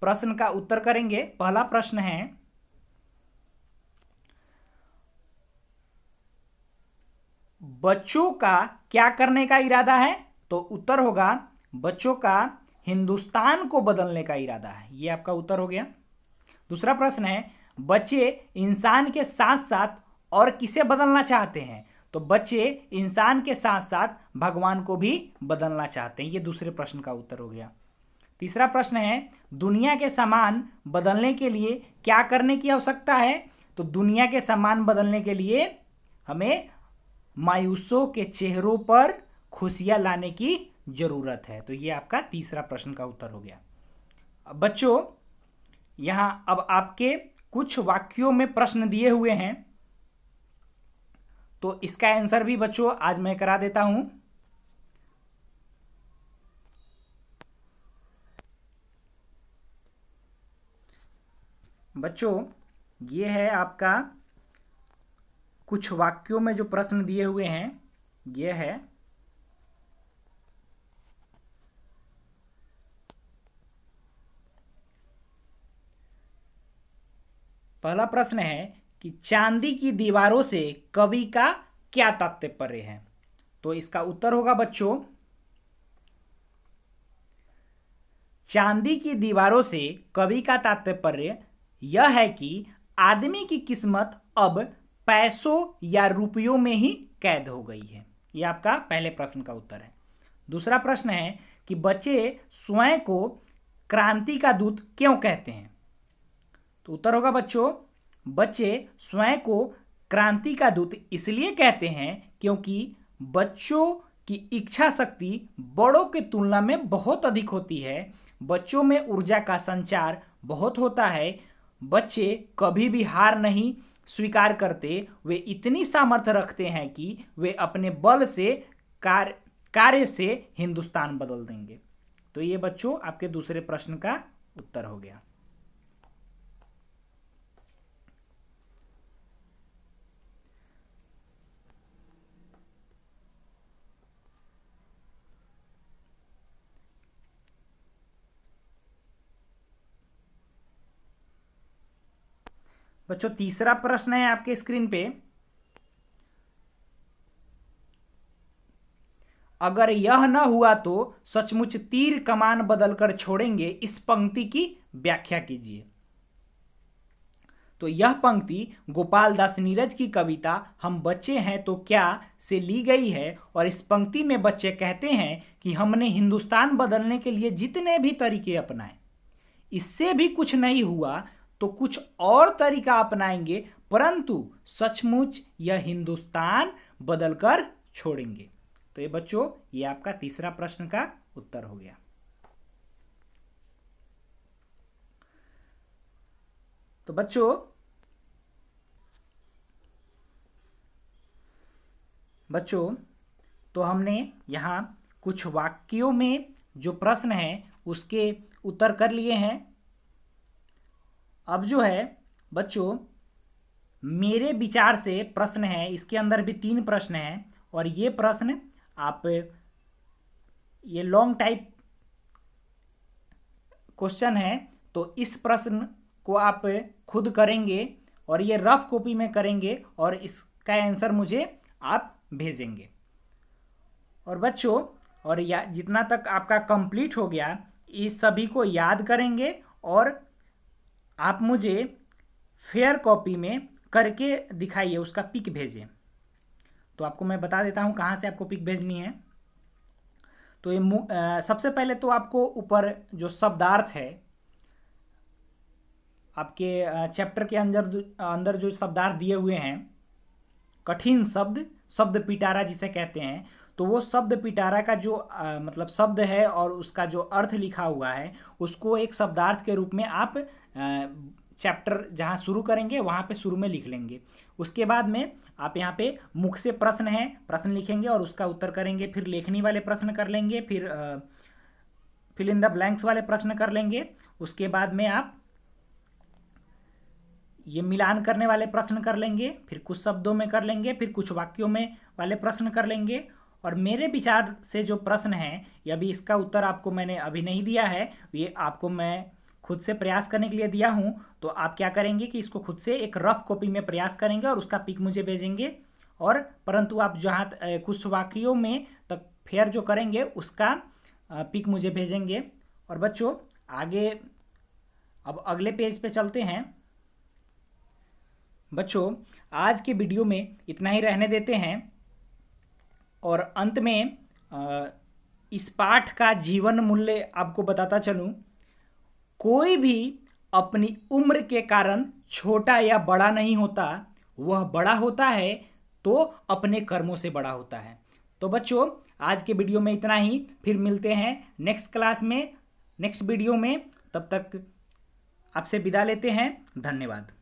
प्रश्न का उत्तर करेंगे। पहला प्रश्न है, बच्चों का क्या करने का इरादा है? तो उत्तर होगा बच्चों का हिंदुस्तान को बदलने का इरादा है। ये आपका उत्तर हो गया। दूसरा प्रश्न है, बच्चे इंसान के साथ साथ और किसे बदलना चाहते हैं? तो बच्चे इंसान के साथ साथ भगवान को भी बदलना चाहते हैं। ये दूसरे प्रश्न का उत्तर हो गया। तीसरा प्रश्न है, दुनिया के सामान बदलने के लिए क्या करने की आवश्यकता है? तो दुनिया के सामान बदलने के लिए हमें मायूसों के चेहरों पर खुशियां लाने की जरूरत है। तो ये आपका तीसरा प्रश्न का उत्तर हो गया। अब बच्चों, यहां अब आपके कुछ वाक्यों में प्रश्न दिए हुए हैं, तो इसका आंसर भी बच्चों आज मैं करा देता हूं। बच्चों, ये है आपका कुछ वाक्यों में जो प्रश्न दिए हुए हैं, ये है, पहला प्रश्न है कि चांदी की दीवारों से कवि का क्या तात्पर्य है? तो इसका उत्तर होगा बच्चों, चांदी की दीवारों से कवि का तात्पर्य यह है कि आदमी की किस्मत अब पैसों या रुपयों में ही कैद हो गई है। यह आपका पहले प्रश्न का उत्तर है। दूसरा प्रश्न है कि बच्चे स्वयं को क्रांति का दूत क्यों कहते हैं? तो उत्तर होगा बच्चों, बच्चे स्वयं को क्रांति का दूत इसलिए कहते हैं क्योंकि बच्चों की इच्छा शक्ति बड़ों की तुलना में बहुत अधिक होती है। बच्चों में ऊर्जा का संचार बहुत होता है। बच्चे कभी भी हार नहीं स्वीकार करते। वे इतनी सामर्थ्य रखते हैं कि वे अपने बल से कार्य से हिंदुस्तान बदल देंगे। तो ये बच्चों आपके दूसरे प्रश्न का उत्तर हो गया। बच्चों, तीसरा प्रश्न है आपके स्क्रीन पे, अगर यह न हुआ तो सचमुच तीर कमान बदलकर छोड़ेंगे। इस पंक्ति की व्याख्या कीजिए। तो यह पंक्ति गोपाल दास नीरज की कविता हम बच्चे हैं तो क्या से ली गई है। और इस पंक्ति में बच्चे कहते हैं कि हमने हिंदुस्तान बदलने के लिए जितने भी तरीके अपनाए, इससे भी कुछ नहीं हुआ तो कुछ और तरीका अपनाएंगे, परंतु सचमुच यह हिंदुस्तान बदलकर छोड़ेंगे। तो ये बच्चों, ये आपका तीसरा प्रश्न का उत्तर हो गया। तो बच्चों तो हमने यहां कुछ वाक्यों में जो प्रश्न है उसके उत्तर कर लिए हैं। अब जो है बच्चों, मेरे विचार से प्रश्न है, इसके अंदर भी 3 प्रश्न हैं और ये प्रश्न आप ये लॉन्ग टाइप क्वेश्चन है, तो इस प्रश्न को आप खुद करेंगे और ये रफ कॉपी में करेंगे और इसका आंसर मुझे आप भेजेंगे। और बच्चों, और जितना तक आपका कंप्लीट हो गया, इस सभी को याद करेंगे और आप मुझे फेयर कॉपी में करके दिखाइए, उसका पिक भेजें। तो आपको मैं बता देता हूं कहां से आपको पिक भेजनी है। तो ये सबसे पहले तो आपको ऊपर जो शब्दार्थ है, आपके चैप्टर के अंदर जो शब्दार्थ दिए हुए हैं, कठिन शब्द पिटारा जिसे कहते हैं, तो वो शब्द पिटारा का जो मतलब शब्द है और उसका जो अर्थ लिखा हुआ है, उसको एक शब्दार्थ के रूप में आप चैप्टर जहाँ शुरू करेंगे वहाँ पे शुरू में लिख लेंगे। उसके बाद में आप यहाँ पे मुख से प्रश्न है, प्रश्न लिखेंगे और उसका उत्तर करेंगे। फिर लेखनी वाले प्रश्न कर लेंगे, फिर फिल इन द ब्लैंक्स वाले प्रश्न कर लेंगे। उसके बाद में आप ये मिलान करने वाले प्रश्न कर लेंगे, फिर कुछ शब्दों में कर लेंगे, फिर कुछ वाक्यों में वाले प्रश्न कर लेंगे। और मेरे विचार से जो प्रश्न है, ये अभी इसका उत्तर आपको मैंने अभी नहीं दिया है, ये आपको मैं खुद से प्रयास करने के लिए दिया हूँ, तो आप क्या करेंगे कि इसको खुद से एक रफ कॉपी में प्रयास करेंगे और उसका पिक मुझे भेजेंगे। और परंतु आप जहाँ कुछ वाक्यों में तक फेयर जो करेंगे उसका पिक मुझे भेजेंगे। और बच्चों आगे अब अगले पेज पे चलते हैं। बच्चों आज के वीडियो में इतना ही रहने देते हैं और अंत में इस पाठ का जीवन मूल्य आपको बताता चलूं। कोई भी अपनी उम्र के कारण छोटा या बड़ा नहीं होता, वह बड़ा होता है तो अपने कर्मों से बड़ा होता है। तो बच्चों आज के वीडियो में इतना ही, फिर मिलते हैं नेक्स्ट क्लास में, नेक्स्ट वीडियो में। तब तक आपसे विदा लेते हैं। धन्यवाद।